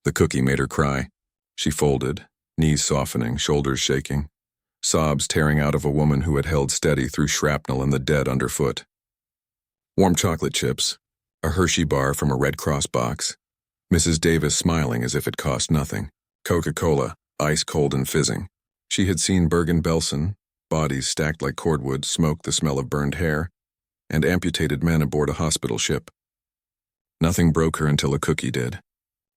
The cookie made her cry. She folded, knees softening, shoulders shaking, sobs tearing out of a woman who had held steady through shrapnel and the dead underfoot. Warm chocolate chips, a Hershey bar from a Red Cross box, Mrs. Davis smiling as if it cost nothing, Coca-Cola, ice cold and fizzing. She had seen Bergen-Belsen, bodies stacked like cordwood, smoke, the smell of burned hair, and amputated men aboard a hospital ship. Nothing broke her until a cookie did.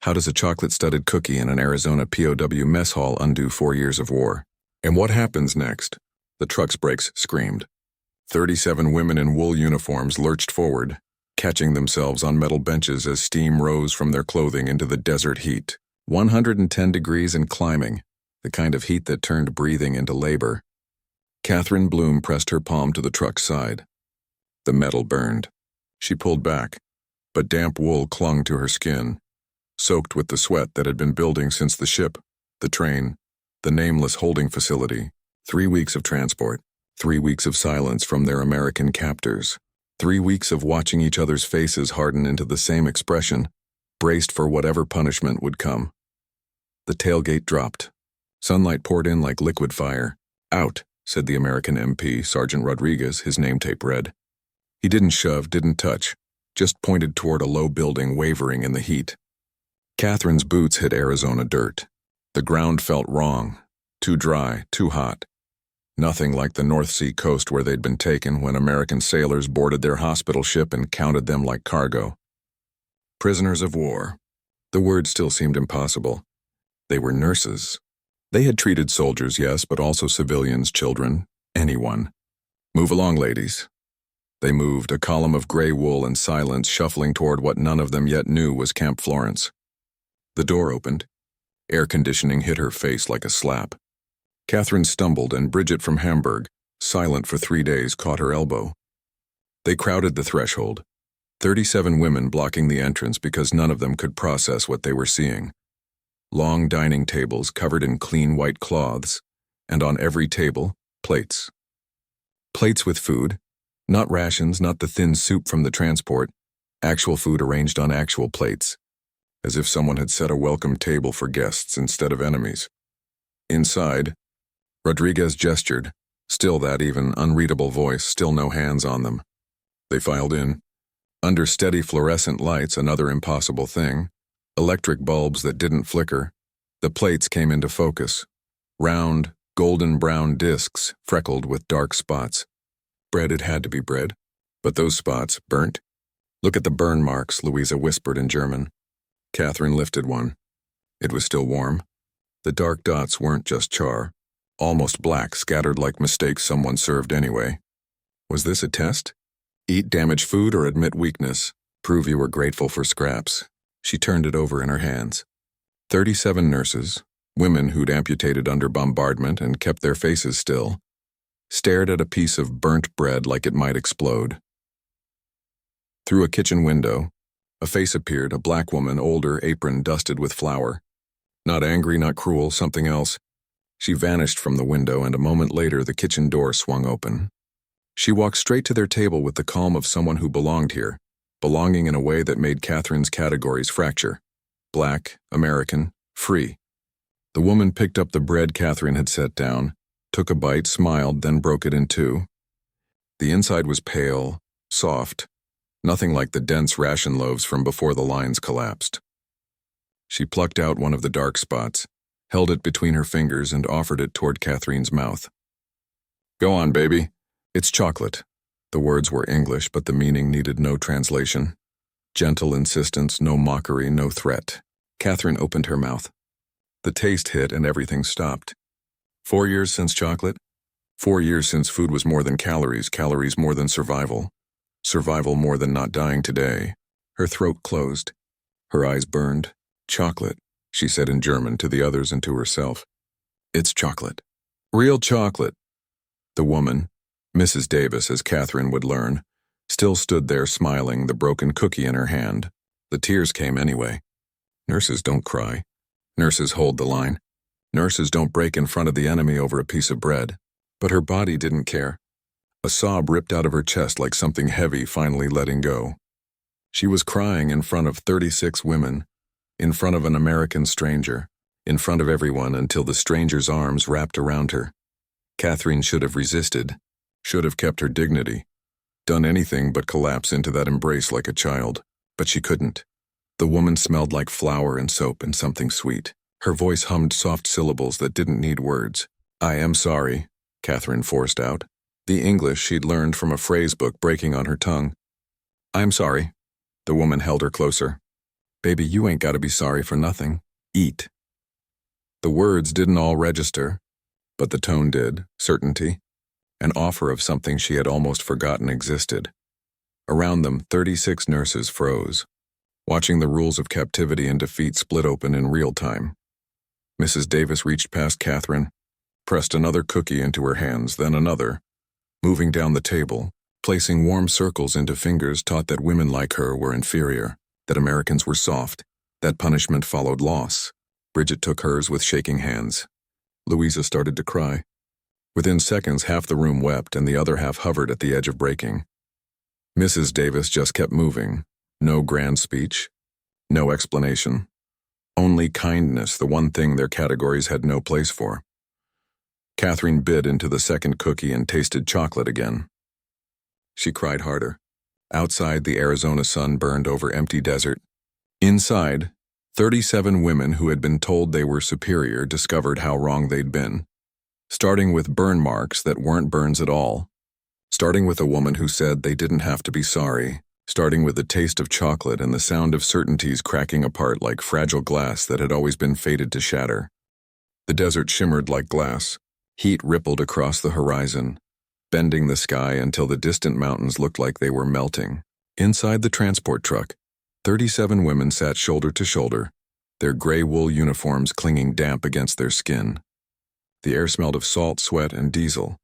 How does a chocolate-studded cookie in an Arizona POW mess hall undo 4 years of war? And what happens next? The truck's brakes screamed. 37 women in wool uniforms lurched forward, catching themselves on metal benches as steam rose from their clothing into the desert heat. 110 degrees and climbing, the kind of heat that turned breathing into labor. Catherine Bloom pressed her palm to the truck's side. The metal burned. She pulled back, but damp wool clung to her skin, soaked with the sweat that had been building since the ship, the train, the nameless holding facility. 3 weeks of transport, 3 weeks of silence from their American captors, 3 weeks of watching each other's faces harden into the same expression, braced for whatever punishment would come. The tailgate dropped. Sunlight poured in like liquid fire. "Out," said the American MP, Sergeant Rodriguez, his name tape read. He didn't shove, didn't touch, just pointed toward a low building wavering in the heat. Catherine's boots hit Arizona dirt. The ground felt wrong, too dry, too hot. Nothing like the North Sea coast where they'd been taken when American sailors boarded their hospital ship and counted them like cargo. Prisoners of war. The word still seemed impossible. They were nurses. They had treated soldiers, yes, but also civilians, children, anyone. "Move along, ladies." They moved, a column of gray wool and silence shuffling toward what none of them yet knew was Camp Florence. The door opened. Air conditioning hit her face like a slap. Catherine stumbled, and Bridget from Hamburg, silent for 3 days, caught her elbow. They crowded the threshold, 37 women blocking the entrance because none of them could process what they were seeing. Long dining tables covered in clean white cloths, and on every table, plates. Plates with food, not rations, not the thin soup from the transport, actual food arranged on actual plates, as if someone had set a welcome table for guests instead of enemies. Inside, Rodriguez gestured, still that even unreadable voice, still no hands on them. They filed in. Under steady fluorescent lights, another impossible thing, electric bulbs that didn't flicker, the plates came into focus. Round, golden-brown discs, freckled with dark spots. Bread, it had to be bread. But those spots, burnt? "Look at the burn marks," Louisa whispered in German. Catherine lifted one. It was still warm. The dark dots weren't just char, almost black, scattered like mistakes someone served anyway. Was this a test? Eat damaged food or admit weakness? Prove you were grateful for scraps. She turned it over in her hands. 37 nurses, women who'd amputated under bombardment and kept their faces still, stared at a piece of burnt bread like it might explode. Through a kitchen window, a face appeared, a black woman, older, apron dusted with flour. Not angry, not cruel, something else. She vanished from the window, and a moment later the kitchen door swung open. She walked straight to their table with the calm of someone who belonged here, belonging in a way that made Catherine's categories fracture. Black, American, free. The woman picked up the bread Catherine had set down, took a bite, smiled, then broke it in two. The inside was pale, soft, nothing like the dense ration loaves from before the lines collapsed. She plucked out one of the dark spots, held it between her fingers, and offered it toward Catherine's mouth. "Go on, baby. It's chocolate." The words were English, but the meaning needed no translation. Gentle insistence, no mockery, no threat. Catherine opened her mouth. The taste hit and everything stopped. 4 years since chocolate? 4 years since food was more than calories, calories more than survival, survival more than not dying today. Her throat closed. Her eyes burned. "Chocolate," she said in German to the others and to herself. "It's chocolate. Real chocolate." The woman, Mrs. Davis as Catherine would learn, still stood there smiling, the broken cookie in her hand. The tears came anyway. Nurses don't cry. Nurses hold the line. Nurses don't break in front of the enemy over a piece of bread. But her body didn't care. A sob ripped out of her chest like something heavy finally letting go. She was crying in front of 36 women, in front of an American stranger, in front of everyone until the stranger's arms wrapped around her. Catherine should have resisted, should have kept her dignity, done anything but collapse into that embrace like a child, but she couldn't. The woman smelled like flour and soap and something sweet. Her voice hummed soft syllables that didn't need words. "I am sorry," Catherine forced out, the English she'd learned from a phrase book breaking on her tongue. "I'm sorry." The woman held her closer. "Baby, you ain't gotta be sorry for nothing. Eat." The words didn't all register, but the tone did, certainty, an offer of something she had almost forgotten existed. Around them, 36 nurses froze, watching the rules of captivity and defeat split open in real time. Mrs. Davis reached past Catherine, pressed another cookie into her hands, then another, moving down the table, placing warm circles into fingers taught that women like her were inferior, that Americans were soft, that punishment followed loss. Bridget took hers with shaking hands. Louisa started to cry. Within seconds, half the room wept and the other half hovered at the edge of breaking. Mrs. Davis just kept moving. No grand speech, no explanation. Only kindness, the one thing their categories had no place for. Catherine bit into the second cookie and tasted chocolate again. She cried harder. Outside, the Arizona sun burned over empty desert. Inside, 37 women who had been told they were superior discovered how wrong they'd been. Starting with burn marks that weren't burns at all. Starting with a woman who said they didn't have to be sorry. Starting with the taste of chocolate and the sound of certainties cracking apart like fragile glass that had always been fated to shatter. The desert shimmered like glass. Heat rippled across the horizon, bending the sky until the distant mountains looked like they were melting. Inside the transport truck, 37 women sat shoulder to shoulder, their gray wool uniforms clinging damp against their skin. The air smelled of salt, sweat, and diesel.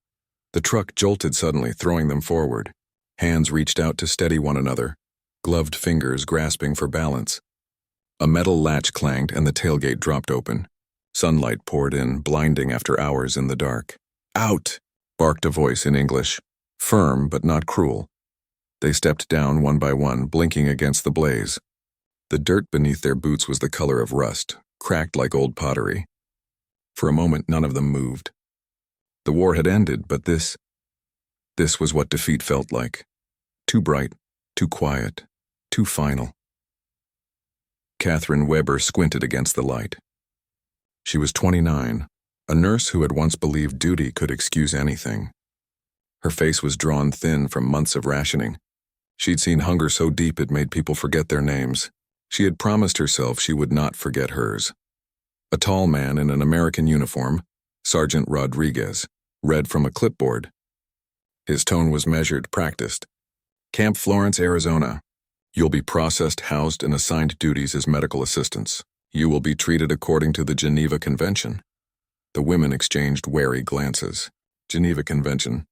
The truck jolted suddenly, throwing them forward. Hands reached out to steady one another, gloved fingers grasping for balance. A metal latch clanged and the tailgate dropped open. Sunlight poured in, blinding after hours in the dark. "Out!" barked a voice in English, firm but not cruel. They stepped down one by one, blinking against the blaze. The dirt beneath their boots was the color of rust, cracked like old pottery. For a moment, none of them moved. The war had ended, but this was what defeat felt like. Too bright, too quiet, too final. Catherine Weber squinted against the light. She was 29, a nurse who had once believed duty could excuse anything. Her face was drawn thin from months of rationing. She'd seen hunger so deep it made people forget their names. She had promised herself she would not forget hers. A tall man in an American uniform, Sergeant Rodriguez, read from a clipboard. His tone was measured, practiced. "Camp Florence, Arizona. You'll be processed, housed, and assigned duties as medical assistants. You will be treated according to the Geneva Convention." The women exchanged wary glances. Geneva Convention.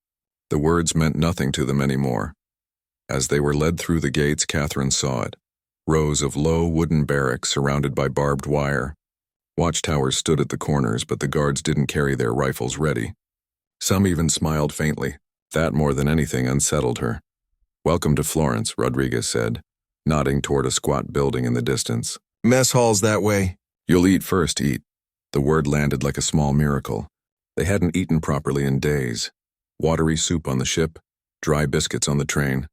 The words meant nothing to them anymore. As they were led through the gates, Catherine saw it. Rows of low wooden barracks surrounded by barbed wire. Watchtowers stood at the corners, but the guards didn't carry their rifles ready. Some even smiled faintly. That more than anything unsettled her. "Welcome to Florence," Rodriguez said, nodding toward a squat building in the distance. "Mess hall's that way." "You'll eat first, eat." The word landed like a small miracle. They hadn't eaten properly in days. Watery soup on the ship, dry biscuits on the train.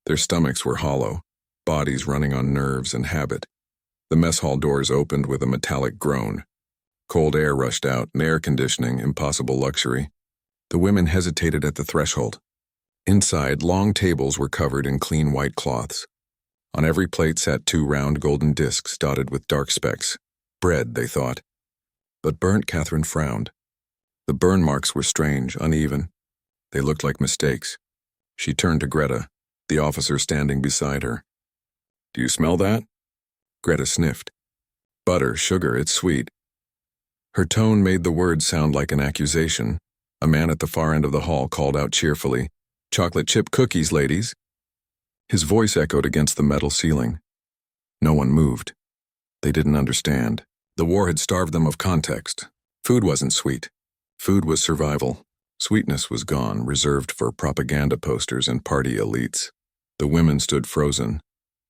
Their stomachs were hollow, bodies running on nerves and habit. The mess hall doors opened with a metallic groan. Cold air rushed out, and air conditioning, impossible luxury. The women hesitated at the threshold. Inside, long tables were covered in clean white cloths. On every plate sat 2 round golden discs dotted with dark specks. Bread, they thought. But burnt, Catherine frowned. The burn marks were strange, uneven. They looked like mistakes. She turned to Greta, the officer standing beside her. "Do you smell that?" Greta sniffed. "Butter, sugar, it's sweet." Her tone made the words sound like an accusation. A man at the far end of the hall called out cheerfully, "Chocolate chip cookies, ladies." His voice echoed against the metal ceiling. No one moved. They didn't understand. The war had starved them of context. Food wasn't sweet. Food was survival. Sweetness was gone, reserved for propaganda posters and party elites. The women stood frozen,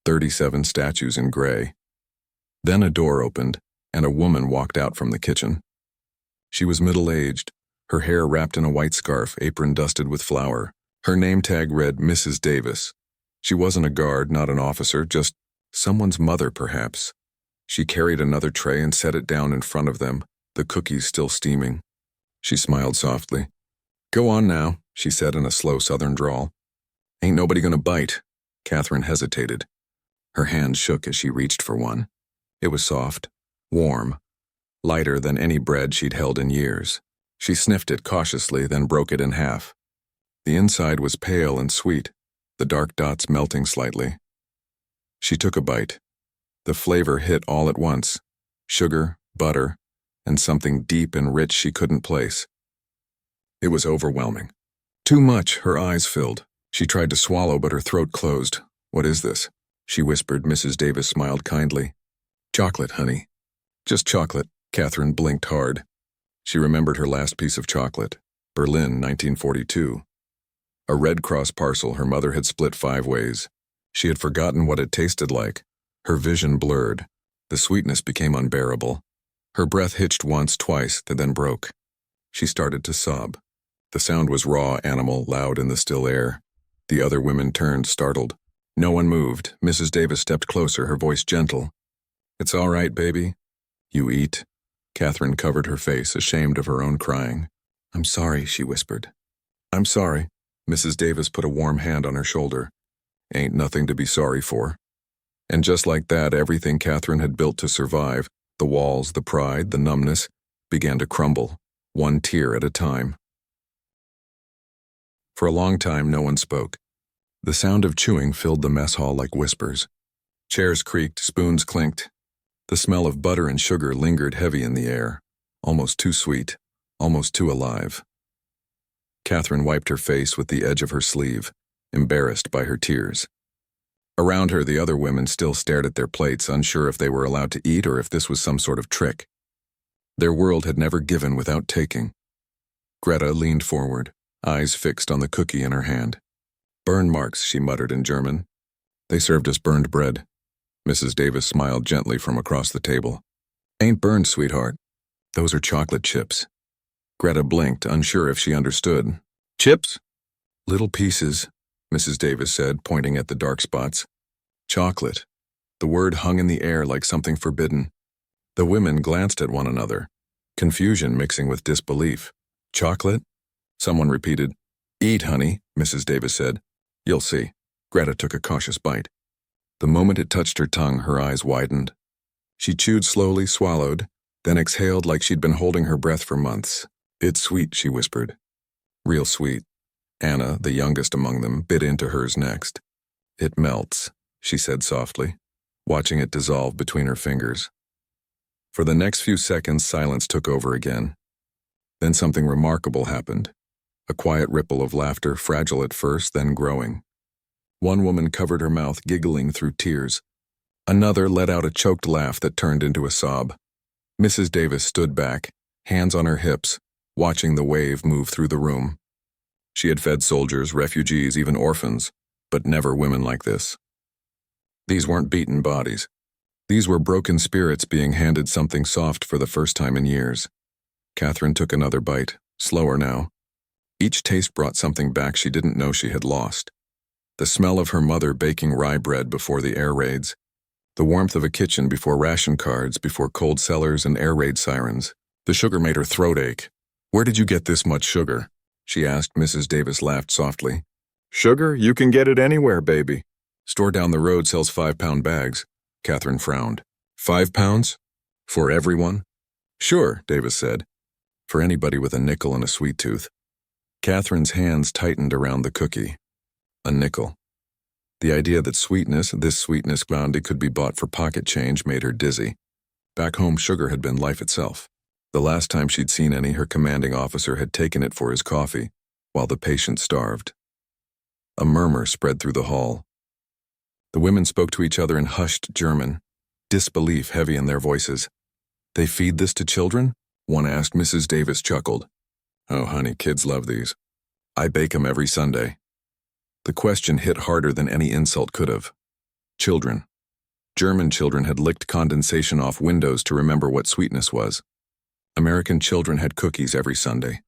37 statues in gray. Then a door opened, and a woman walked out from the kitchen. She was middle-aged, her hair wrapped in a white scarf, apron dusted with flour. Her name tag read Mrs. Davis. She wasn't a guard, not an officer, just someone's mother, perhaps. She carried another tray and set it down in front of them, the cookies still steaming. She smiled softly. "Go on now," she said in a slow southern drawl. "Ain't nobody gonna bite." Catherine hesitated. Her hand shook as she reached for one. It was soft, warm, lighter than any bread she'd held in years. She sniffed it cautiously, then broke it in half. The inside was pale and sweet, the dark dots melting slightly. She took a bite. The flavor hit all at once: sugar, butter, and something deep and rich she couldn't place. It was overwhelming. Too much, her eyes filled. She tried to swallow, but her throat closed. "What is this?" she whispered. Mrs. Davis smiled kindly. "Chocolate, honey." "Just chocolate." Catherine blinked hard. She remembered her last piece of chocolate. Berlin, 1942. A Red Cross parcel her mother had split 5 ways. She had forgotten what it tasted like. Her vision blurred. The sweetness became unbearable. Her breath hitched once, twice, then broke. She started to sob. The sound was raw, animal, loud in the still air. The other women turned, startled. No one moved. Mrs. Davis stepped closer, her voice gentle. "It's all right, baby. You eat." Catherine covered her face, ashamed of her own crying. "I'm sorry," she whispered. "I'm sorry." Mrs. Davis put a warm hand on her shoulder. "Ain't nothing to be sorry for." And just like that, everything Catherine had built to survive, the walls, the pride, the numbness, began to crumble, one tear at a time. For a long time, no one spoke. The sound of chewing filled the mess hall like whispers. Chairs creaked, spoons clinked. The smell of butter and sugar lingered heavy in the air, almost too sweet, almost too alive. Catherine wiped her face with the edge of her sleeve, embarrassed by her tears. Around her, the other women still stared at their plates, unsure if they were allowed to eat or if this was some sort of trick. Their world had never given without taking. Greta leaned forward, eyes fixed on the cookie in her hand. "Burn marks," she muttered in German. "They served us burned bread." Mrs. Davis smiled gently from across the table. "Ain't burned, sweetheart. Those are chocolate chips." Greta blinked, unsure if she understood. "Chips?" "Little pieces," Mrs. Davis said, pointing at the dark spots. "Chocolate." The word hung in the air like something forbidden. The women glanced at one another, confusion mixing with disbelief. "Chocolate?" Someone repeated. "Eat, honey," Mrs. Davis said. "You'll see." Greta took a cautious bite. The moment it touched her tongue, her eyes widened. She chewed slowly, swallowed, then exhaled like she'd been holding her breath for months. "It's sweet," she whispered. "Real sweet." Anna, the youngest among them, bit into hers next. "It melts," she said softly, watching it dissolve between her fingers. For the next few seconds, silence took over again. Then something remarkable happened. A quiet ripple of laughter, fragile at first, then growing. One woman covered her mouth, giggling through tears. Another let out a choked laugh that turned into a sob. Mrs. Davis stood back, hands on her hips, watching the wave move through the room. She had fed soldiers, refugees, even orphans, but never women like this. These weren't beaten bodies. These were broken spirits being handed something soft for the first time in years. Catherine took another bite, slower now. Each taste brought something back she didn't know she had lost. The smell of her mother baking rye bread before the air raids. The warmth of a kitchen before ration cards, before cold cellars and air raid sirens. The sugar made her throat ache. "Where did you get this much sugar?" she asked. Mrs. Davis laughed softly. "Sugar? You can get it anywhere, baby. Store down the road sells 5-pound bags." Catherine frowned. 5 pounds? For everyone? "Sure," Davis said. "For anybody with a nickel and a sweet tooth." Catherine's hands tightened around the cookie. A nickel. The idea that sweetness, this sweetness grounded, could be bought for pocket change made her dizzy. Back home, sugar had been life itself. The last time she'd seen any, her commanding officer had taken it for his coffee, while the patient starved. A murmur spread through the hall. The women spoke to each other in hushed German, disbelief heavy in their voices. "They feed this to children?" one asked. Mrs. Davis chuckled. "Oh, honey, kids love these. I bake 'em every Sunday." The question hit harder than any insult could have. Children. German children had licked condensation off windows to remember what sweetness was. American children had cookies every Sunday.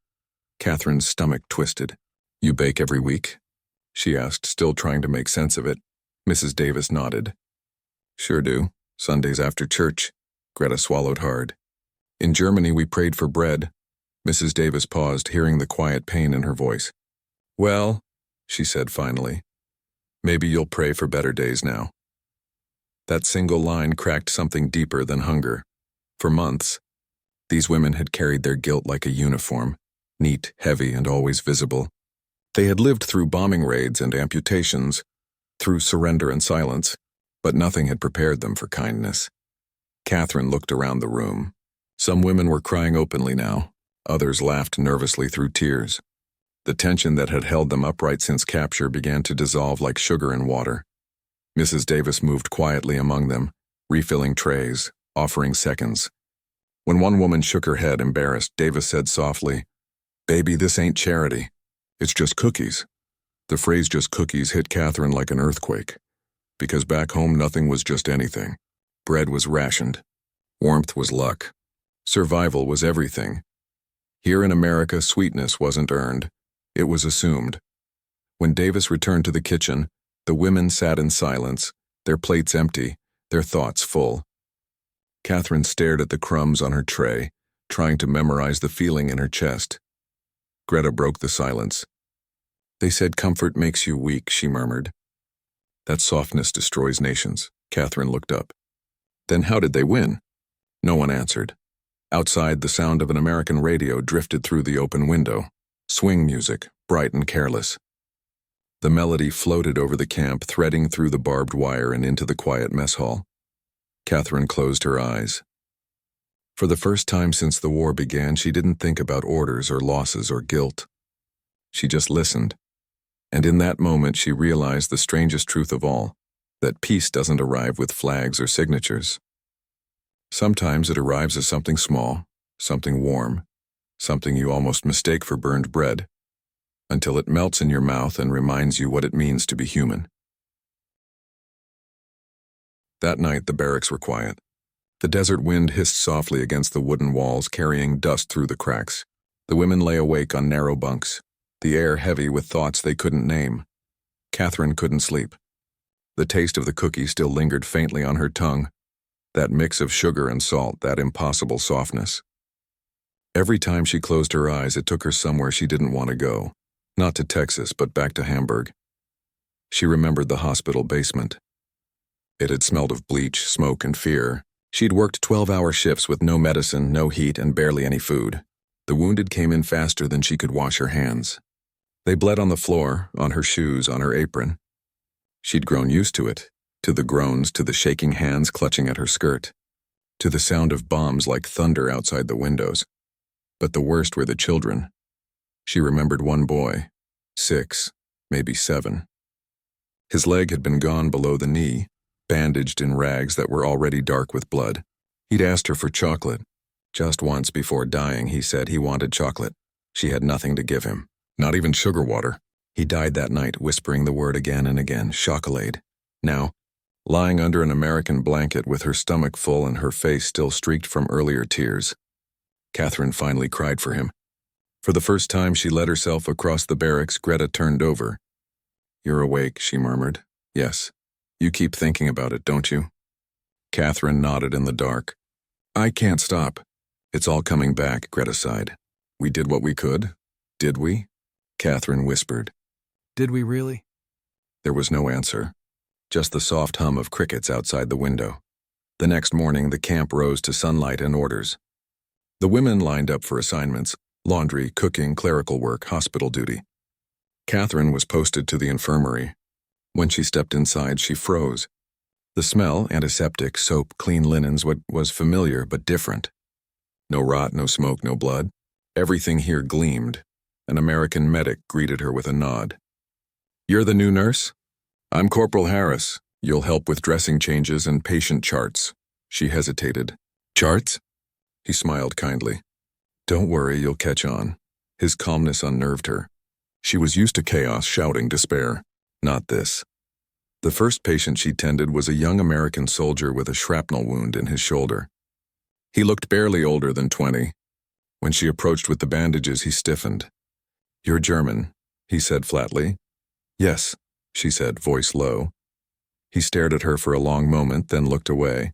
Catherine's stomach twisted. "You bake every week?" she asked, still trying to make sense of it. Mrs. Davis nodded. "Sure do. Sundays after church." Greta swallowed hard. "In Germany, we prayed for bread." Mrs. Davis paused, hearing the quiet pain in her voice. "Well," she said finally, "maybe you'll pray for better days now." That single line cracked something deeper than hunger. For months, these women had carried their guilt like a uniform, neat, heavy, and always visible. They had lived through bombing raids and amputations, through surrender and silence, but nothing had prepared them for kindness. Catherine looked around the room. Some women were crying openly now. Others laughed nervously through tears. The tension that had held them upright since capture began to dissolve like sugar in water. Mrs. Davis moved quietly among them, refilling trays, offering seconds. When one woman shook her head, embarrassed, Davis said softly, "Baby, this ain't charity. It's just cookies." The phrase "just cookies" hit Catherine like an earthquake, because back home nothing was just anything. Bread was rationed. Warmth was luck. Survival was everything. Here in America, sweetness wasn't earned. It was assumed. When Davis returned to the kitchen, the women sat in silence, their plates empty, their thoughts full. Catherine stared at the crumbs on her tray, trying to memorize the feeling in her chest. Greta broke the silence. "They said comfort makes you weak," she murmured. "That softness destroys nations." Catherine looked up. "Then how did they win?" No one answered. Outside, the sound of an American radio drifted through the open window. Swing music, bright and careless. The melody floated over the camp, threading through the barbed wire and into the quiet mess hall. Catherine closed her eyes. For the first time since the war began, she didn't think about orders or losses or guilt. She just listened. And in that moment, she realized the strangest truth of all, that peace doesn't arrive with flags or signatures. Sometimes it arrives as something small, something warm, something you almost mistake for burned bread, until it melts in your mouth and reminds you what it means to be human. That night, the barracks were quiet. The desert wind hissed softly against the wooden walls, carrying dust through the cracks. The women lay awake on narrow bunks, the air heavy with thoughts they couldn't name. Catherine couldn't sleep. The taste of the cookie still lingered faintly on her tongue, that mix of sugar and salt, that impossible softness. Every time she closed her eyes, it took her somewhere she didn't want to go. Not to Texas, but back to Hamburg. She remembered the hospital basement. It had smelled of bleach, smoke, and fear. She'd worked 12-hour shifts with no medicine, no heat, and barely any food. The wounded came in faster than she could wash her hands. They bled on the floor, on her shoes, on her apron. She'd grown used to it, to the groans, to the shaking hands clutching at her skirt, to the sound of bombs like thunder outside the windows. But the worst were the children. She remembered one boy, 6, maybe 7. His leg had been gone below the knee, bandaged in rags that were already dark with blood. He'd asked her for chocolate. Just once before dying, he said he wanted chocolate. She had nothing to give him, not even sugar water. He died that night, whispering the word again and again, chocolate. Now, lying under an American blanket with her stomach full and her face still streaked from earlier tears, Catherine finally cried for him. For the first time she led herself across the barracks. Greta turned over. "You're awake," she murmured. "Yes. You keep thinking about it, don't you?" Catherine nodded in the dark. "I can't stop. It's all coming back," Greta sighed. "We did what we could. Did we?" Catherine whispered. "Did we really?" There was no answer, just the soft hum of crickets outside the window. The next morning, the camp rose to sunlight and orders. The women lined up for assignments: laundry, cooking, clerical work, hospital duty. Catherine was posted to the infirmary. When she stepped inside, she froze. The smell, antiseptic, soap, clean linens, what was familiar but different. No rot, no smoke, no blood. Everything here gleamed. An American medic greeted her with a nod. "You're the new nurse? I'm Corporal Harris. You'll help with dressing changes and patient charts." She hesitated. "Charts?" He smiled kindly. "Don't worry, you'll catch on." His calmness unnerved her. She was used to chaos, shouting, despair. Not this. The first patient she tended was a young American soldier with a shrapnel wound in his shoulder. He looked barely older than 20. When she approached with the bandages, he stiffened. "You're German," he said flatly. "Yes," she said, voice low. He stared at her for a long moment, then looked away.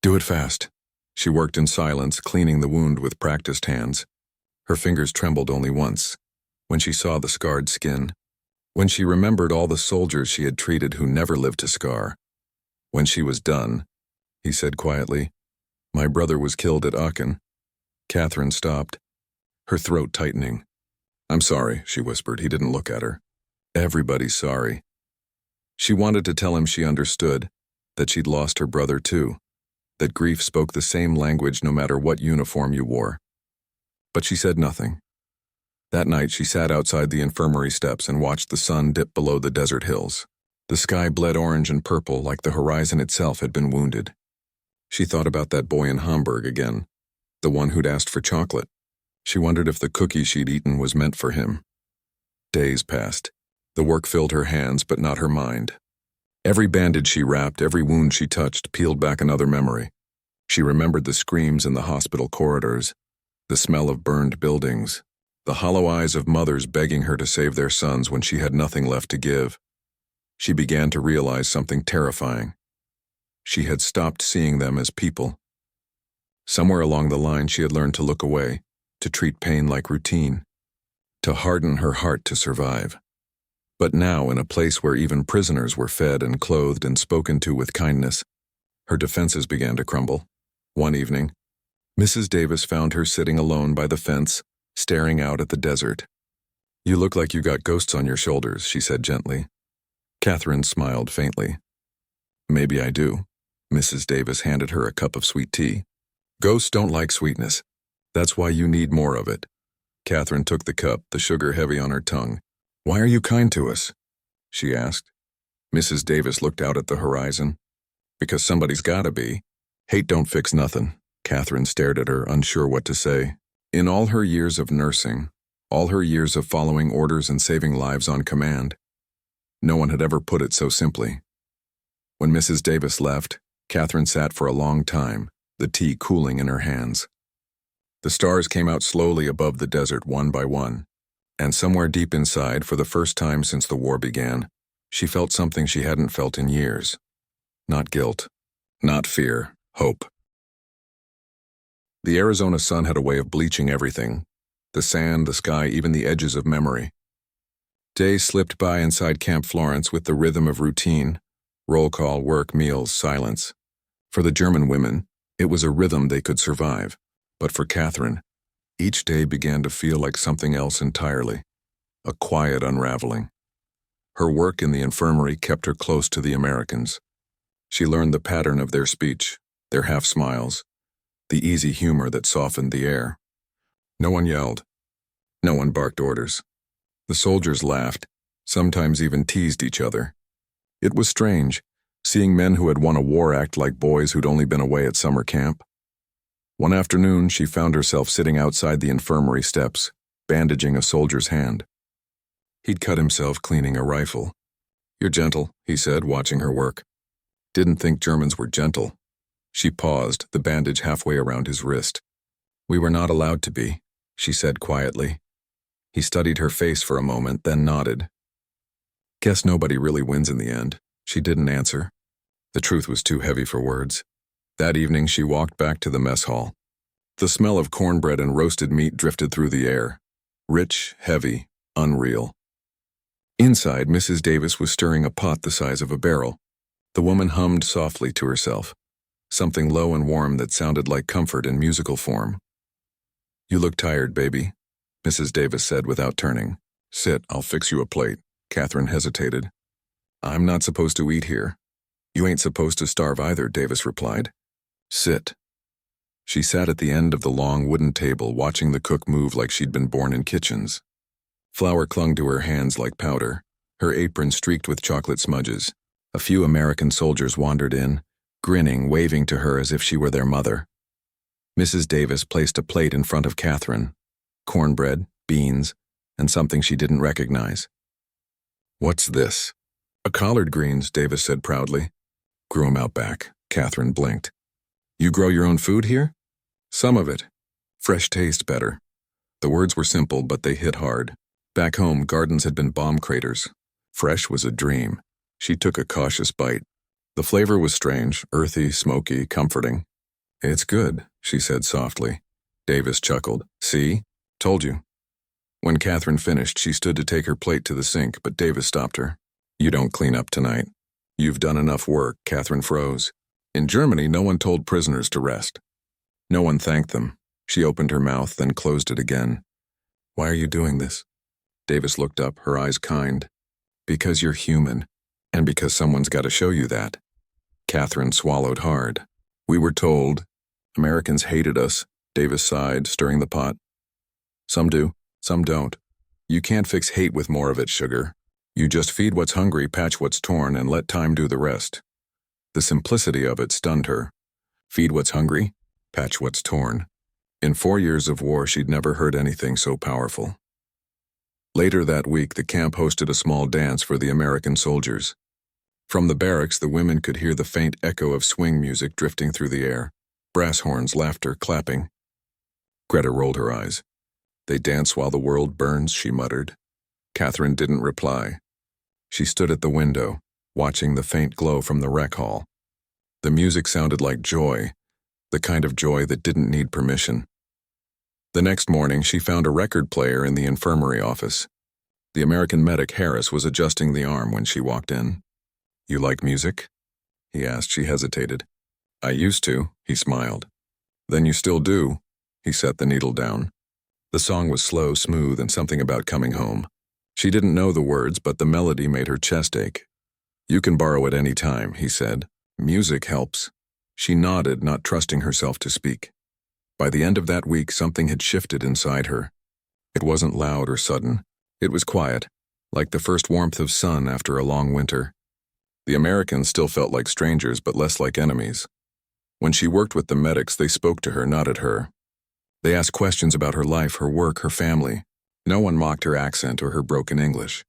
"Do it fast." She worked in silence, cleaning the wound with practiced hands. Her fingers trembled only once, when she saw the scarred skin, when she remembered all the soldiers she had treated who never lived to scar. When she was done, he said quietly, "My brother was killed at Aachen." Catherine stopped, her throat tightening. "I'm sorry," she whispered. He didn't look at her. "Everybody's sorry." She wanted to tell him she understood, that she'd lost her brother too, that grief spoke the same language no matter what uniform you wore. But she said nothing. That night she sat outside the infirmary steps and watched the sun dip below the desert hills. The sky bled orange and purple like the horizon itself had been wounded. She thought about that boy in Hamburg again, the one who'd asked for chocolate. She wondered if the cookie she'd eaten was meant for him. Days passed. The work filled her hands, but not her mind. Every bandage she wrapped, every wound she touched, peeled back another memory. She remembered the screams in the hospital corridors, the smell of burned buildings, the hollow eyes of mothers begging her to save their sons when she had nothing left to give. She began to realize something terrifying. She had stopped seeing them as people. Somewhere along the line she had learned to look away, to treat pain like routine, to harden her heart to survive. But now, in a place where even prisoners were fed and clothed and spoken to with kindness, her defenses began to crumble. One evening, Mrs. Davis found her sitting alone by the fence, staring out at the desert. "You look like you got ghosts on your shoulders," she said gently. Catherine smiled faintly. "Maybe I do." Mrs. Davis handed her a cup of sweet tea. "Ghosts don't like sweetness. That's why you need more of it." Catherine took the cup, the sugar heavy on her tongue. "Why are you kind to us?" she asked. Mrs. Davis looked out at the horizon. "Because somebody's gotta be. Hate don't fix nothing." Catherine stared at her, unsure what to say. In all her years of nursing, all her years of following orders and saving lives on command, no one had ever put it so simply. When Mrs. Davis left, Catherine sat for a long time, the tea cooling in her hands. The stars came out slowly above the desert one by one, and somewhere deep inside, for the first time since the war began, she felt something she hadn't felt in years. Not guilt, not fear, hope. The Arizona sun had a way of bleaching everything, the sand, the sky, even the edges of memory. Days slipped by inside Camp Florence with the rhythm of routine, roll call, work, meals, silence. For the German women, it was a rhythm they could survive, but for Catherine, each day began to feel like something else entirely, a quiet unraveling. Her work in the infirmary kept her close to the Americans. She learned the pattern of their speech, their half smiles, the easy humor that softened the air. No one yelled. No one barked orders. The soldiers laughed, sometimes even teased each other. It was strange, seeing men who had won a war act like boys who'd only been away at summer camp. One afternoon, she found herself sitting outside the infirmary steps, bandaging a soldier's hand. He'd cut himself cleaning a rifle. "You're gentle," he said, watching her work. "Didn't think Germans were gentle." She paused, the bandage halfway around his wrist. "We were not allowed to be," she said quietly. He studied her face for a moment, then nodded. "Guess nobody really wins in the end." She didn't answer. The truth was too heavy for words. That evening she walked back to the mess hall. The smell of cornbread and roasted meat drifted through the air. Rich, heavy, unreal. Inside, Mrs. Davis was stirring a pot the size of a barrel. The woman hummed softly to herself, something low and warm that sounded like comfort in musical form. "You look tired, baby," Mrs. Davis said without turning. "Sit, I'll fix you a plate." Catherine hesitated. "I'm not supposed to eat here." "You ain't supposed to starve either," Davis replied. "Sit." She sat at the end of the long wooden table, watching the cook move like she'd been born in kitchens. Flour clung to her hands like powder, her apron streaked with chocolate smudges. A few American soldiers wandered in, grinning, waving to her as if she were their mother. Mrs. Davis placed a plate in front of Catherine. Cornbread, beans, and something she didn't recognize. "What's this?" A collard greens, Davis said proudly. Grew 'em out back. Catherine blinked. You grow your own food here? Some of it. Fresh taste better. The words were simple, but they hit hard. Back home, gardens had been bomb craters. Fresh was a dream. She took a cautious bite. The flavor was strange, earthy, smoky, comforting. It's good, she said softly. Davis chuckled. See? Told you. When Catherine finished, she stood to take her plate to the sink, but Davis stopped her. You don't clean up tonight. You've done enough work, Catherine froze. In Germany, no one told prisoners to rest. No one thanked them. She opened her mouth, then closed it again. Why are you doing this? Davis looked up, her eyes kind. Because you're human, and because someone's got to show you that. Catherine swallowed hard. We were told. Americans hated us, Davis sighed, stirring the pot. Some do, some don't. You can't fix hate with more of it, sugar. You just feed what's hungry, patch what's torn, and let time do the rest. The simplicity of it stunned her. Feed what's hungry, patch what's torn. In 4 years of war, she'd never heard anything so powerful. Later that week, the camp hosted a small dance for the American soldiers. From the barracks, the women could hear the faint echo of swing music drifting through the air. Brass horns, laughter, clapping. Greta rolled her eyes. They dance while the world burns, she muttered. Catherine didn't reply. She stood at the window, watching the faint glow from the rec hall. The music sounded like joy, the kind of joy that didn't need permission. The next morning, she found a record player in the infirmary office. The American medic, Harris, was adjusting the arm when she walked in. You like music? He asked. She hesitated. I used to, he smiled. Then you still do. He set the needle down. The song was slow, smooth, and something about coming home. She didn't know the words, but the melody made her chest ache. You can borrow it any time, he said. Music helps. She nodded, not trusting herself to speak. By the end of that week, something had shifted inside her. It wasn't loud or sudden. It was quiet, like the first warmth of sun after a long winter. The Americans still felt like strangers, but less like enemies. When she worked with the medics, they spoke to her, not at her. They asked questions about her life, her work, her family. No one mocked her accent or her broken English.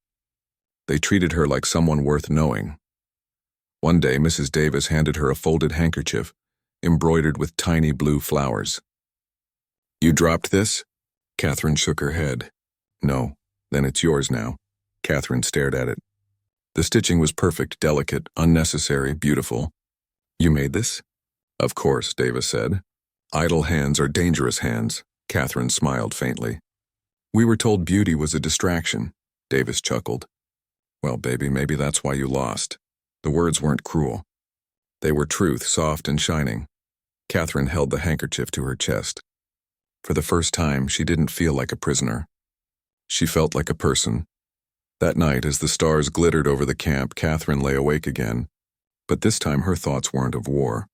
They treated her like someone worth knowing. One day, Mrs. Davis handed her a folded handkerchief, embroidered with tiny blue flowers. You dropped this? Catherine shook her head. No, then it's yours now. Catherine stared at it. The stitching was perfect, delicate, unnecessary, beautiful. You made this? Of course, Davis said. Idle hands are dangerous hands. Catherine smiled faintly. We were told beauty was a distraction. Davis chuckled. Well, baby, maybe that's why you lost. The words weren't cruel. They were truth, soft and shining. Catherine held the handkerchief to her chest. For the first time, she didn't feel like a prisoner. She felt like a person. That night, as the stars glittered over the camp, Catherine lay awake again. But this time her thoughts weren't of war.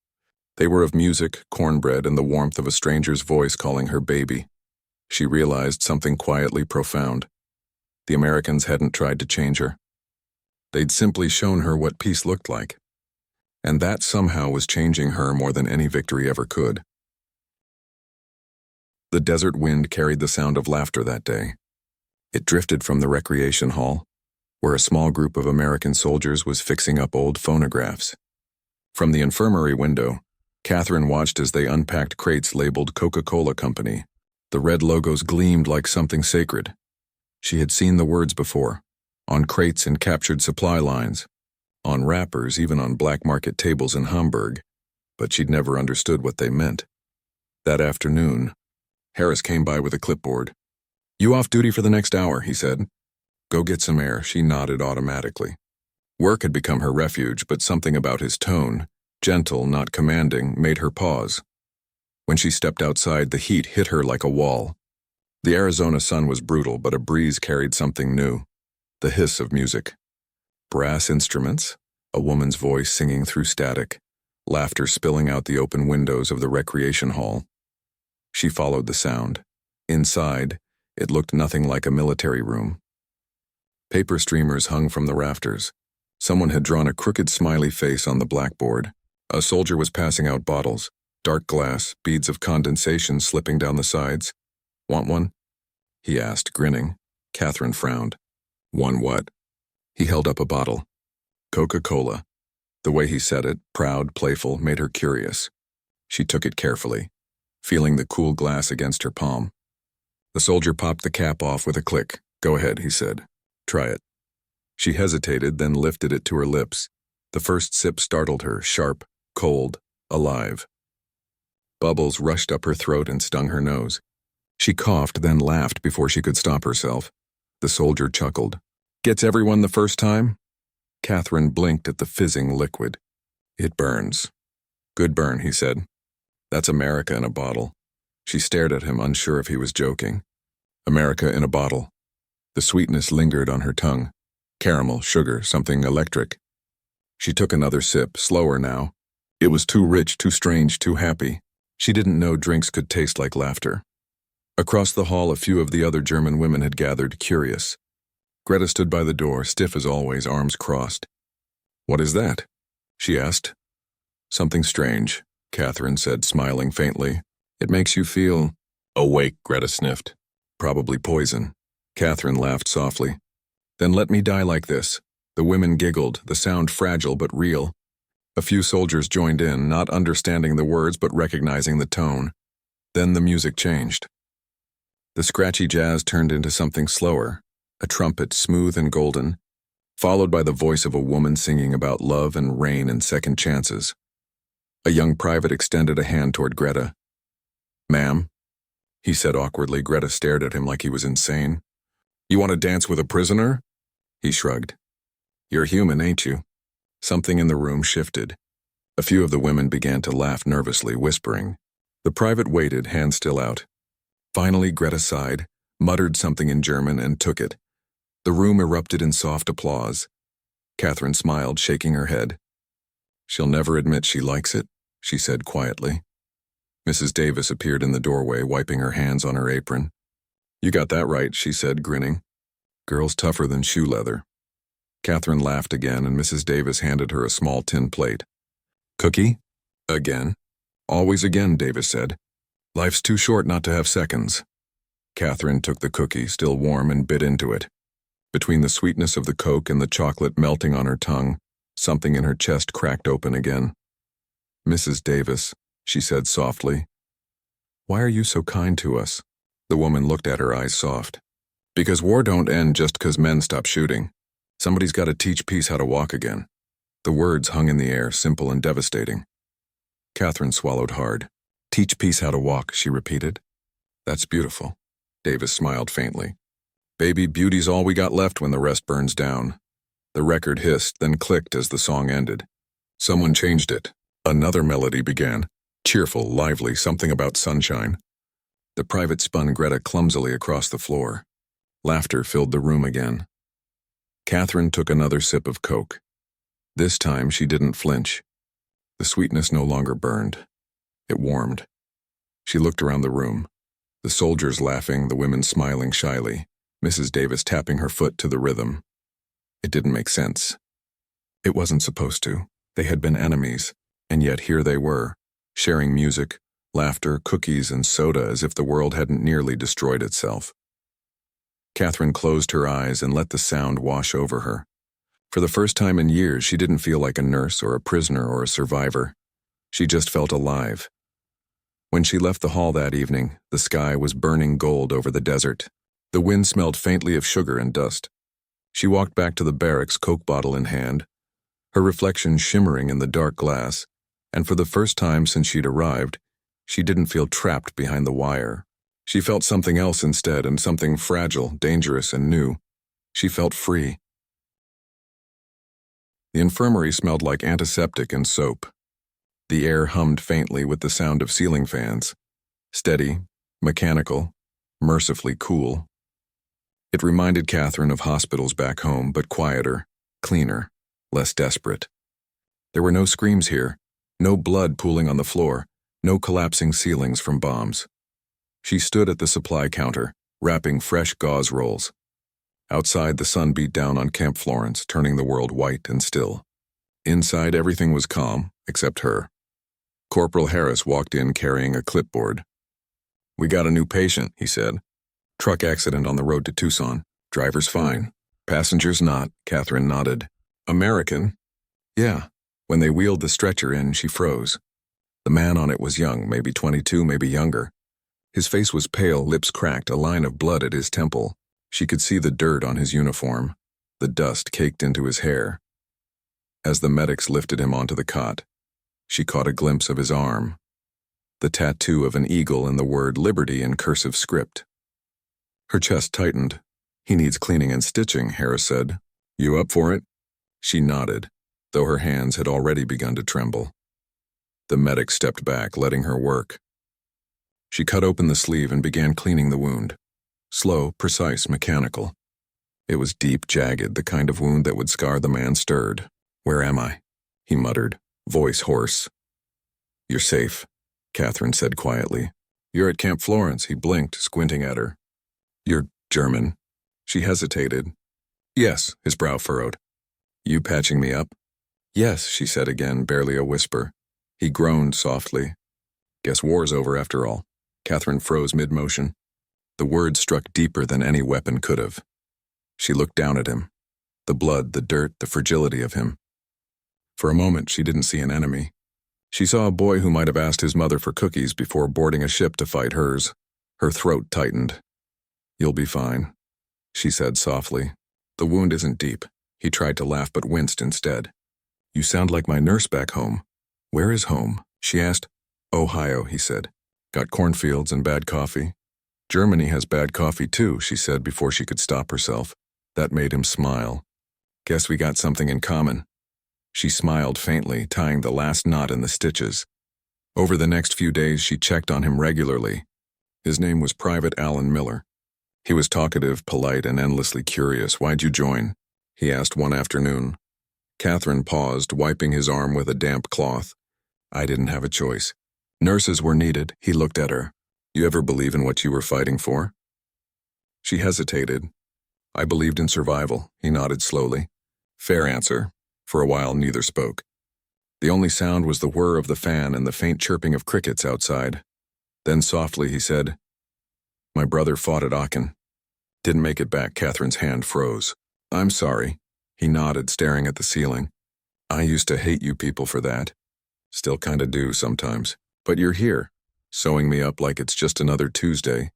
They were of music, cornbread, and the warmth of a stranger's voice calling her baby. She realized something quietly profound. The Americans hadn't tried to change her. They'd simply shown her what peace looked like. And that somehow was changing her more than any victory ever could. The desert wind carried the sound of laughter that day. It drifted from the recreation hall, where a small group of American soldiers was fixing up old phonographs. From the infirmary window, Catherine watched as they unpacked crates labeled Coca-Cola Company. The red logos gleamed like something sacred. She had seen the words before, on crates and captured supply lines, on wrappers, even on black market tables in Hamburg, but she'd never understood what they meant. That afternoon, Harris came by with a clipboard. You off duty for the next hour, he said. Go get some air, she nodded automatically. Work had become her refuge, but something about his tone, gentle, not commanding, made her pause. When she stepped outside, the heat hit her like a wall. The Arizona sun was brutal, but a breeze carried something new. The hiss of music. Brass instruments, a woman's voice singing through static, laughter spilling out the open windows of the recreation hall. She followed the sound. Inside, it looked nothing like a military room. Paper streamers hung from the rafters. Someone had drawn a crooked smiley face on the blackboard. A soldier was passing out bottles, dark glass, beads of condensation slipping down the sides. Want one? He asked, grinning. Catherine frowned. One what? He held up a bottle. Coca-Cola. The way he said it, proud, playful, made her curious. She took it carefully, feeling the cool glass against her palm. The soldier popped the cap off with a click. "Go ahead," he said. "Try it." She hesitated, then lifted it to her lips. The first sip startled her, sharp, cold, alive. Bubbles rushed up her throat and stung her nose. She coughed, then laughed before she could stop herself. The soldier chuckled. "Gets everyone the first time?" Catherine blinked at the fizzing liquid. "It burns." "Good burn," he said. "That's America in a bottle." She stared at him, unsure if he was joking. America in a bottle. The sweetness lingered on her tongue. Caramel, sugar, something electric. She took another sip, slower now. It was too rich, too strange, too happy. She didn't know drinks could taste like laughter. Across the hall, a few of the other German women had gathered, curious. Greta stood by the door, stiff as always, arms crossed. "What is that?" she asked. "Something strange," Catherine said, smiling faintly. "It makes you feel—" "Awake," Greta sniffed. "Probably poison." Catherine laughed softly. "Then let me die like this." The women giggled, the sound fragile but real. A few soldiers joined in, not understanding the words but recognizing the tone. Then the music changed. The scratchy jazz turned into something slower, a trumpet smooth and golden, followed by the voice of a woman singing about love and rain and second chances. A young private extended a hand toward Greta. "Ma'am," he said awkwardly. Greta stared at him like he was insane. "You want to dance with a prisoner?" He shrugged. "You're human, ain't you?" Something in the room shifted. A few of the women began to laugh nervously, whispering. The private waited, hand still out. Finally, Greta sighed, muttered something in German, and took it. The room erupted in soft applause. Catherine smiled, shaking her head. "She'll never admit she likes it," she said quietly. Mrs. Davis appeared in the doorway, wiping her hands on her apron. "You got that right," she said, grinning. "Girl's tougher than shoe leather." Catherine laughed again, and Mrs. Davis handed her a small tin plate. "Cookie?" "Again?" "Always again," Davis said. "Life's too short not to have seconds." Catherine took the cookie, still warm, and bit into it. Between the sweetness of the Coke and the chocolate melting on her tongue, something in her chest cracked open again. "Mrs. Davis," she said softly, "why are you so kind to us?" The woman looked at her, eyes soft. "Because war don't end just 'cause men stop shooting. Somebody's got to teach peace how to walk again." The words hung in the air, simple and devastating. Catherine swallowed hard. "Teach peace how to walk," she repeated. "That's beautiful." Davis smiled faintly. "Baby, beauty's all we got left when the rest burns down." The record hissed, then clicked as the song ended. Someone changed it. Another melody began. Cheerful, lively, something about sunshine. The private spun Greta clumsily across the floor. Laughter filled the room again. Catherine took another sip of Coke. This time she didn't flinch. The sweetness no longer burned. It warmed. She looked around the room. The soldiers laughing, the women smiling shyly, Mrs. Davis tapping her foot to the rhythm. It didn't make sense. It wasn't supposed to. They had been enemies, and yet here they were, sharing music, laughter, cookies, and soda as if the world hadn't nearly destroyed itself. Catherine closed her eyes and let the sound wash over her. For the first time in years, she didn't feel like a nurse or a prisoner or a survivor. She just felt alive. When she left the hall that evening, the sky was burning gold over the desert. The wind smelled faintly of sugar and dust. She walked back to the barracks, Coke bottle in hand, her reflection shimmering in the dark glass, and for the first time since she'd arrived, she didn't feel trapped behind the wire. She felt something else instead, and something fragile, dangerous, and new. She felt free. The infirmary smelled like antiseptic and soap. The air hummed faintly with the sound of ceiling fans. Steady, mechanical, mercifully cool. It reminded Catherine of hospitals back home, but quieter, cleaner, less desperate. There were no screams here, no blood pooling on the floor, no collapsing ceilings from bombs. She stood at the supply counter, wrapping fresh gauze rolls. Outside, the sun beat down on Camp Florence, turning the world white and still. Inside, everything was calm, except her. Corporal Harris walked in carrying a clipboard. "We got a new patient," he said. "Truck accident on the road to Tucson. Driver's fine. Passenger's not," Catherine nodded. "American?" Yeah. When they wheeled the stretcher in, she froze. The man on it was young, maybe 22, maybe younger. His face was pale, lips cracked, a line of blood at his temple. She could see the dirt on his uniform, the dust caked into his hair. As the medics lifted him onto the cot, she caught a glimpse of his arm, the tattoo of an eagle and the word liberty in cursive script. Her chest tightened. He needs cleaning and stitching, Harris said. You up for it? She nodded, though her hands had already begun to tremble. The medic stepped back, letting her work. She cut open the sleeve and began cleaning the wound. Slow, precise, mechanical. It was deep, jagged, the kind of wound that would scar the man stirred. Where am I? He muttered, voice hoarse. You're safe, Catherine said quietly. You're at Camp Florence, he blinked, squinting at her. You're German. She hesitated. Yes, his brow furrowed. You patching me up? Yes, she said again, barely a whisper. He groaned softly. Guess war's over after all. Catherine froze mid-motion. The words struck deeper than any weapon could have. She looked down at him. The blood, the dirt, the fragility of him. For a moment, she didn't see an enemy. She saw a boy who might have asked his mother for cookies before boarding a ship to fight hers. Her throat tightened. You'll be fine, she said softly. The wound isn't deep. He tried to laugh but winced instead. You sound like my nurse back home. Where is home? She asked. Ohio, he said. Got cornfields and bad coffee. Germany has bad coffee too, she said before she could stop herself. That made him smile. Guess we got something in common. She smiled faintly, tying the last knot in the stitches. Over the next few days, she checked on him regularly. His name was Private Alan Miller. He was talkative, polite, and endlessly curious. Why'd you join? He asked one afternoon. Catherine paused, wiping his arm with a damp cloth. I didn't have a choice. Nurses were needed. He looked at her. You ever believe in what you were fighting for? She hesitated. I believed in survival, he nodded slowly. Fair answer. For a while, neither spoke. The only sound was the whir of the fan and the faint chirping of crickets outside. Then softly he said, My brother fought at Aachen. Didn't make it back. Catherine's hand froze. I'm sorry. He nodded, staring at the ceiling. I used to hate you people for that. Still kinda do sometimes. But you're here, sewing me up like it's just another Tuesday.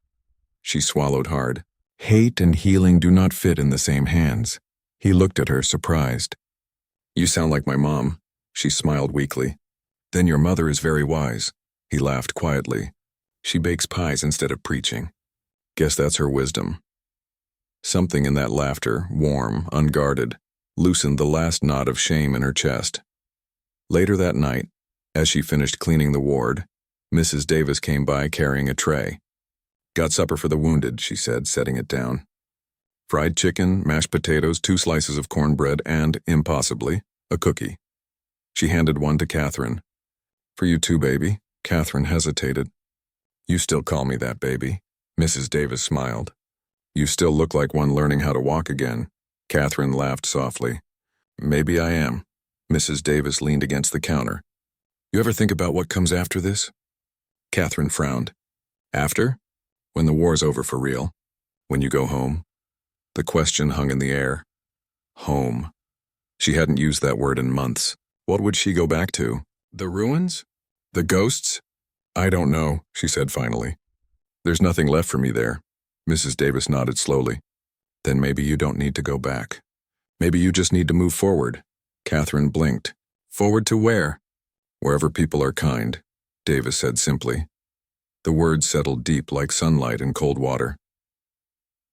She swallowed hard. Hate and healing do not fit in the same hands. He looked at her, surprised. You sound like my mom. She smiled weakly. Then your mother is very wise. He laughed quietly. She bakes pies instead of preaching. Guess that's her wisdom. Something in that laughter, warm, unguarded, loosened the last knot of shame in her chest. Later that night, as she finished cleaning the ward, Mrs. Davis came by carrying a tray. Got supper for the wounded, she said, setting it down. Fried chicken, mashed potatoes, 2 slices of cornbread, and, impossibly, a cookie. She handed one to Catherine. For you too, baby. Catherine hesitated. You still call me that, baby. Mrs. Davis smiled. You still look like one learning how to walk again. Catherine laughed softly. Maybe I am. Mrs. Davis leaned against the counter. You ever think about what comes after this? Catherine frowned. After? When the war's over for real. When you go home. The question hung in the air. Home. She hadn't used that word in months. What would she go back to? The ruins? The ghosts? I don't know, she said finally. There's nothing left for me there. Mrs. Davis nodded slowly. Then maybe you don't need to go back. Maybe you just need to move forward. Catherine blinked. Forward to where? Wherever people are kind, Davis said simply. The words settled deep like sunlight in cold water.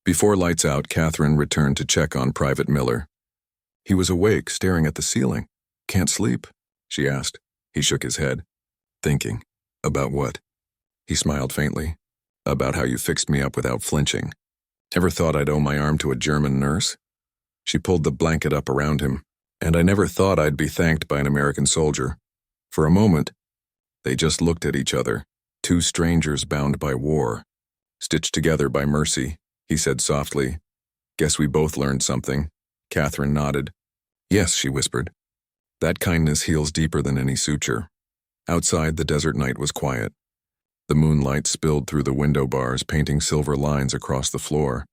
Before lights out, Catherine returned to check on Private Miller. He was awake, staring at the ceiling. Can't sleep? She asked. He shook his head. Thinking. About what? He smiled faintly. About how you fixed me up without flinching. Ever thought I'd owe my arm to a German nurse? She pulled the blanket up around him. And I never thought I'd be thanked by an American soldier. For a moment, they just looked at each other, 2 strangers bound by war, stitched together by mercy. He said softly, Guess we both learned something. Catherine nodded. Yes, she whispered. That kindness heals deeper than any suture. Outside, the desert night was quiet. The moonlight spilled through the window bars, painting silver lines across the floor.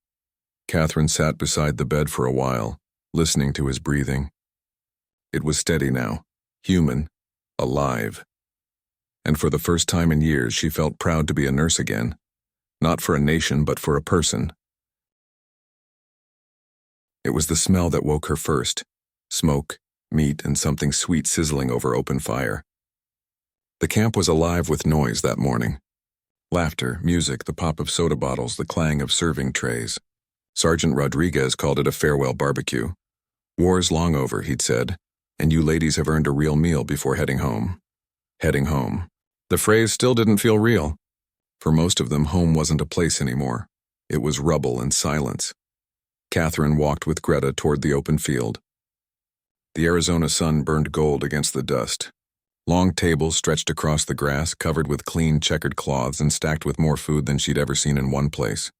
Catherine sat beside the bed for a while, listening to his breathing. It was steady now, human, alive. And for the first time in years, she felt proud to be a nurse again. Not for a nation, but for a person. It was the smell that woke her first. Smoke, meat, and something sweet sizzling over open fire. The camp was alive with noise that morning. Laughter, music, the pop of soda bottles, the clang of serving trays. Sergeant Rodriguez called it a farewell barbecue. War's long over, he'd said, and you ladies have earned a real meal before heading home. Heading home. The phrase still didn't feel real. For most of them, home wasn't a place anymore. It was rubble and silence. Catherine walked with Greta toward the open field. The Arizona sun burned gold against the dust. Long tables stretched across the grass, covered with clean, checkered cloths and stacked with more food than she'd ever seen in one place.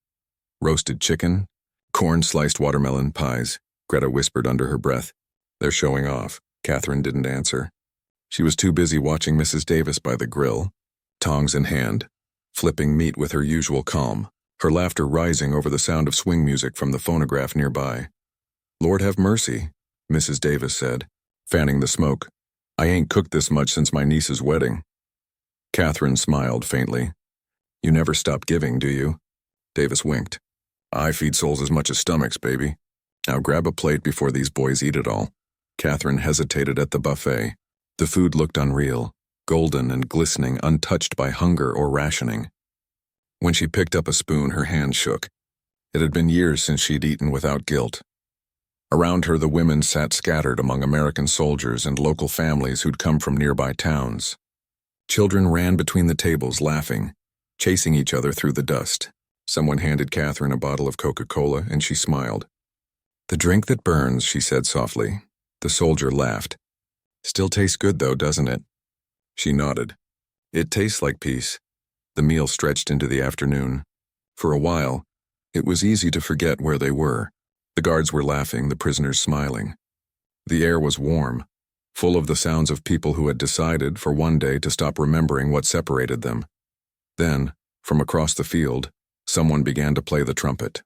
Roasted chicken, corn-sliced watermelon pies, Greta whispered under her breath. They're showing off. Catherine didn't answer. She was too busy watching Mrs. Davis by the grill, tongs in hand, flipping meat with her usual calm, her laughter rising over the sound of swing music from the phonograph nearby. Lord have mercy, Mrs. Davis said, fanning the smoke. I ain't cooked this much since my niece's wedding. Catherine smiled faintly. You never stop giving, do you? Davis winked. I feed souls as much as stomachs, baby. Now grab a plate before these boys eat it all. Catherine hesitated at the buffet. The food looked unreal, golden and glistening, untouched by hunger or rationing. When she picked up a spoon, her hand shook. It had been years since she'd eaten without guilt. Around her, the women sat scattered among American soldiers and local families who'd come from nearby towns. Children ran between the tables, laughing, chasing each other through the dust. Someone handed Catherine a bottle of Coca-Cola, and she smiled. The drink that burns, she said softly. The soldier laughed. Still tastes good, though, doesn't it? She nodded. It tastes like peace. The meal stretched into the afternoon. For a while, it was easy to forget where they were. The guards were laughing, the prisoners smiling. The air was warm, full of the sounds of people who had decided for one day to stop remembering what separated them. Then, from across the field, someone began to play the trumpet.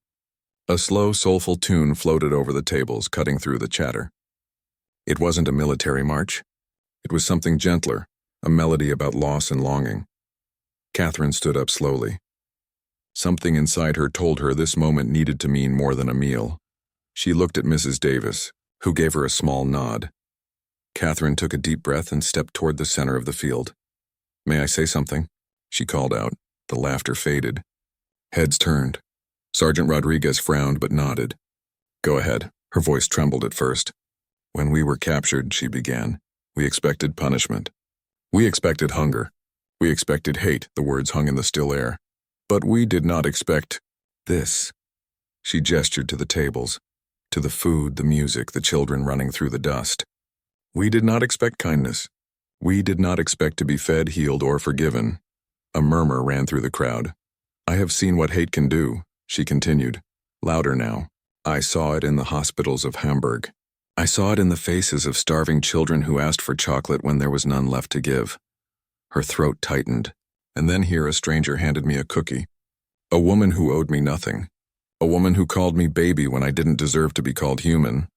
A slow, soulful tune floated over the tables, cutting through the chatter. It wasn't a military march. It was something gentler, a melody about loss and longing. Catherine stood up slowly. Something inside her told her this moment needed to mean more than a meal. She looked at Mrs. Davis, who gave her a small nod. Catherine took a deep breath and stepped toward the center of the field. May I say something? She called out. The laughter faded. Heads turned. Sergeant Rodriguez frowned but nodded. Go ahead. Her voice trembled at first. When we were captured, she began, we expected punishment. We expected hunger. We expected hate, the words hung in the still air. But we did not expect this. She gestured to the tables, to the food, the music, the children running through the dust. We did not expect kindness. We did not expect to be fed, healed, or forgiven. A murmur ran through the crowd. I have seen what hate can do, she continued, louder now. I saw it in the hospitals of Hamburg. I saw it in the faces of starving children who asked for chocolate when there was none left to give. Her throat tightened, and then here a stranger handed me a cookie. A woman who owed me nothing. A woman who called me baby when I didn't deserve to be called human.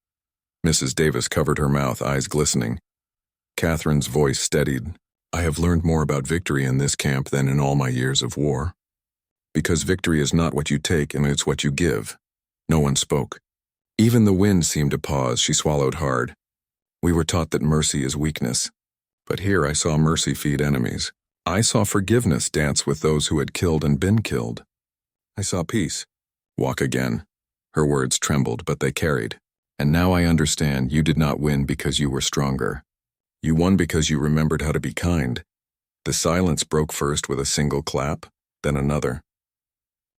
Mrs. Davis covered her mouth, eyes glistening. Catherine's voice steadied. I have learned more about victory in this camp than in all my years of war. Because victory is not what you take, and it's what you give. No one spoke. Even the wind seemed to pause. She swallowed hard. We were taught that mercy is weakness. But here I saw mercy feed enemies. I saw forgiveness dance with those who had killed and been killed. I saw peace. Walk again. Her words trembled, but they carried. And now I understand you did not win because you were stronger. You won because you remembered how to be kind. The silence broke first with a single clap, then another.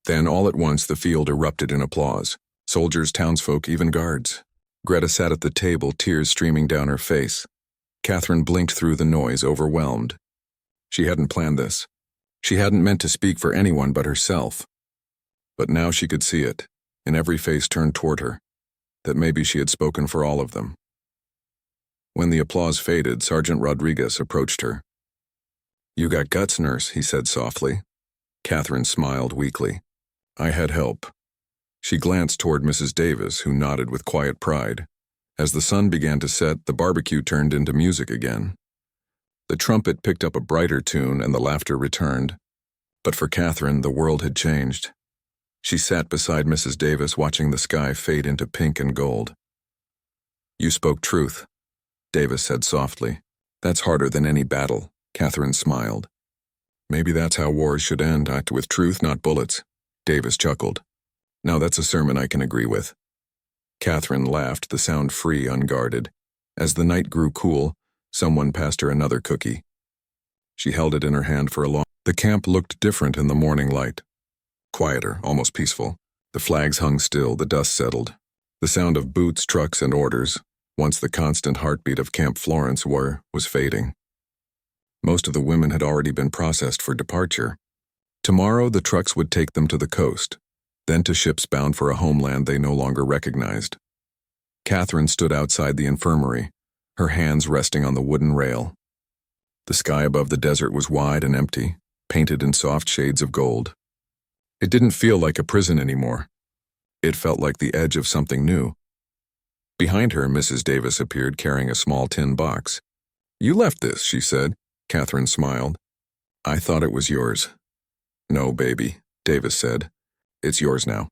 Then all at once the field erupted in applause. Soldiers, townsfolk, even guards. Greta sat at the table, tears streaming down her face. Catherine blinked through the noise, overwhelmed. She hadn't planned this. She hadn't meant to speak for anyone but herself. But now she could see it, in every face turned toward her, that maybe she had spoken for all of them. When the applause faded, Sergeant Rodriguez approached her. You got guts, nurse, he said softly. Catherine smiled weakly. I had help. She glanced toward Mrs. Davis, who nodded with quiet pride. As the sun began to set, the barbecue turned into music again. The trumpet picked up a brighter tune and the laughter returned. But for Catherine, the world had changed. She sat beside Mrs. Davis watching the sky fade into pink and gold. "You spoke truth," Davis said softly. "That's harder than any battle," Catherine smiled. "Maybe that's how wars should end, with truth, not bullets," Davis chuckled. "Now that's a sermon I can agree with." Catherine laughed, the sound free, unguarded. As the night grew cool, someone passed her another cookie. She held it in her hand for a long. The camp looked different in the morning light. Quieter, almost peaceful. The flags hung still, the dust settled. The sound of boots, trucks, and orders, once the constant heartbeat of Camp Florence, was fading. Most of the women had already been processed for departure. Tomorrow the trucks would take them to the coast, then to ships bound for a homeland they no longer recognized. Catherine stood outside the infirmary, her hands resting on the wooden rail. The sky above the desert was wide and empty, painted in soft shades of gold. It didn't feel like a prison anymore. It felt like the edge of something new. Behind her, Mrs. Davis appeared carrying a small tin box. "You left this," she said. Catherine smiled. "I thought it was yours." "No, baby," Davis said. "It's yours now."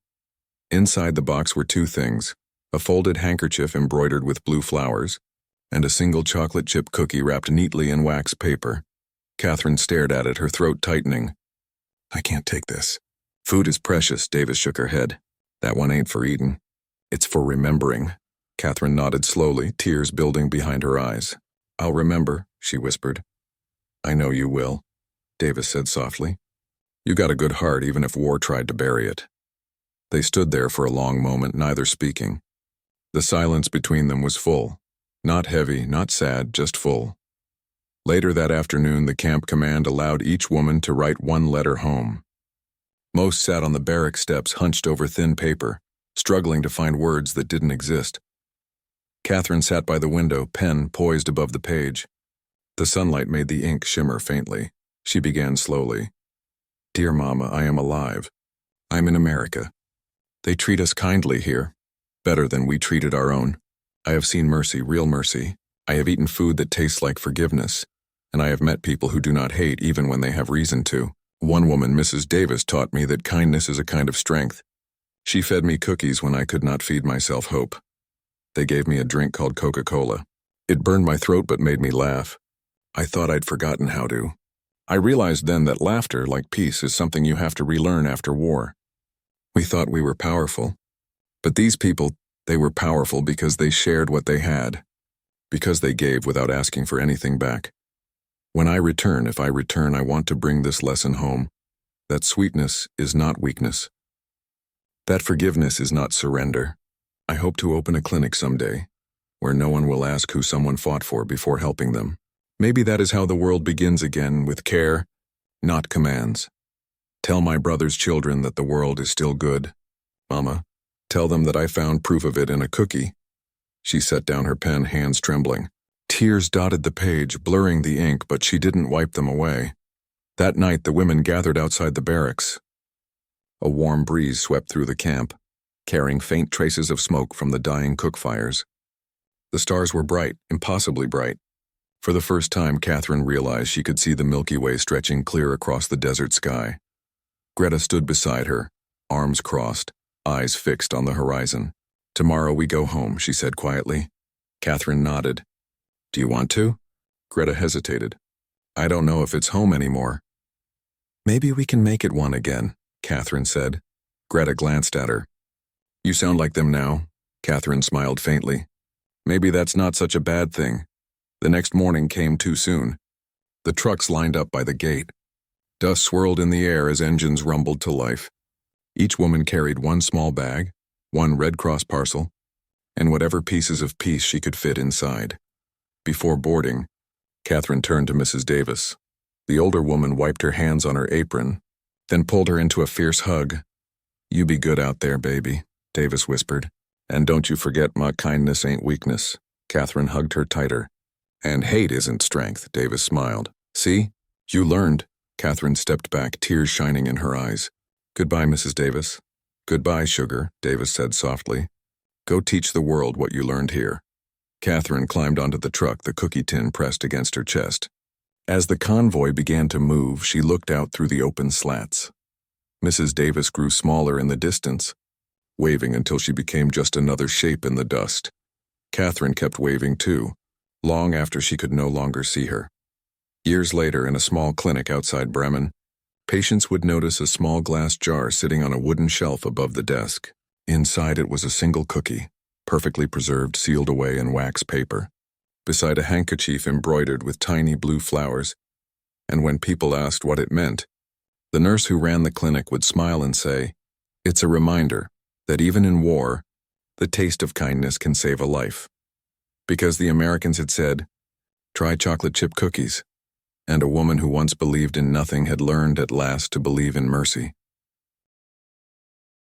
Inside the box were two things: a folded handkerchief embroidered with blue flowers, and a single chocolate chip cookie wrapped neatly in wax paper. Catherine stared at it, her throat tightening. "I can't take this." "Food is precious," Davis shook her head. "That one ain't for eating. It's for remembering." Catherine nodded slowly, tears building behind her eyes. "I'll remember," she whispered. "I know you will," Davis said softly. "You got a good heart, even if war tried to bury it." They stood there for a long moment, neither speaking. The silence between them was full. Not heavy, not sad, just full. Later that afternoon, the camp command allowed each woman to write one letter home. Most sat on the barrack steps, hunched over thin paper, struggling to find words that didn't exist. Catherine sat by the window, pen poised above the page. The sunlight made the ink shimmer faintly. She began slowly. "Dear Mama, I am alive. I'm in America. They treat us kindly here, better than we treated our own. I have seen mercy, real mercy. I have eaten food that tastes like forgiveness, and I have met people who do not hate even when they have reason to. One woman, Mrs. Davis, taught me that kindness is a kind of strength. She fed me cookies when I could not feed myself hope. They gave me a drink called Coca-Cola. It burned my throat but made me laugh. I thought I'd forgotten how to. I realized then that laughter, like peace, is something you have to relearn after war. We thought we were powerful. But these people, they were powerful because they shared what they had, because they gave without asking for anything back. When I return, if I return, I want to bring this lesson home, that sweetness is not weakness. That forgiveness is not surrender. I hope to open a clinic someday, where no one will ask who someone fought for before helping them. Maybe that is how the world begins again, with care, not commands. Tell my brother's children that the world is still good. Mama, tell them that I found proof of it in a cookie." She set down her pen, hands trembling. Tears dotted the page, blurring the ink, but she didn't wipe them away. That night, the women gathered outside the barracks. A warm breeze swept through the camp, carrying faint traces of smoke from the dying cook fires. The stars were bright, impossibly bright. For the first time, Catherine realized she could see the Milky Way stretching clear across the desert sky. Greta stood beside her, arms crossed, eyes fixed on the horizon. "Tomorrow we go home," she said quietly. Catherine nodded. "Do you want to?" Greta hesitated. "I don't know if it's home anymore." "Maybe we can make it one again," Catherine said. Greta glanced at her. "You sound like them now," Catherine smiled faintly. "Maybe that's not such a bad thing." The next morning came too soon. The trucks lined up by the gate. Dust swirled in the air as engines rumbled to life. Each woman carried one small bag, one Red Cross parcel, and whatever pieces of peace she could fit inside. Before boarding, Catherine turned to Mrs. Davis. The older woman wiped her hands on her apron, then pulled her into a fierce hug. "You be good out there, baby," Davis whispered. "And don't you forget, Ma, kindness ain't weakness." Catherine hugged her tighter. "And hate isn't strength," Davis smiled. "See? You learned." Catherine stepped back, tears shining in her eyes. "Goodbye, Mrs. Davis." "Goodbye, sugar," Davis said softly. "Go teach the world what you learned here." Catherine climbed onto the truck, the cookie tin pressed against her chest. As the convoy began to move, she looked out through the open slats. Mrs. Davis grew smaller in the distance, waving until she became just another shape in the dust. Catherine kept waving too, long after she could no longer see her. Years later, in a small clinic outside Bremen, patients would notice a small glass jar sitting on a wooden shelf above the desk. Inside it was a single cookie, perfectly preserved, sealed away in wax paper, beside a handkerchief embroidered with tiny blue flowers. And when people asked what it meant, the nurse who ran the clinic would smile and say, "It's a reminder that even in war, the taste of kindness can save a life." Because the Americans had said, "Try chocolate chip cookies," and a woman who once believed in nothing had learned at last to believe in mercy.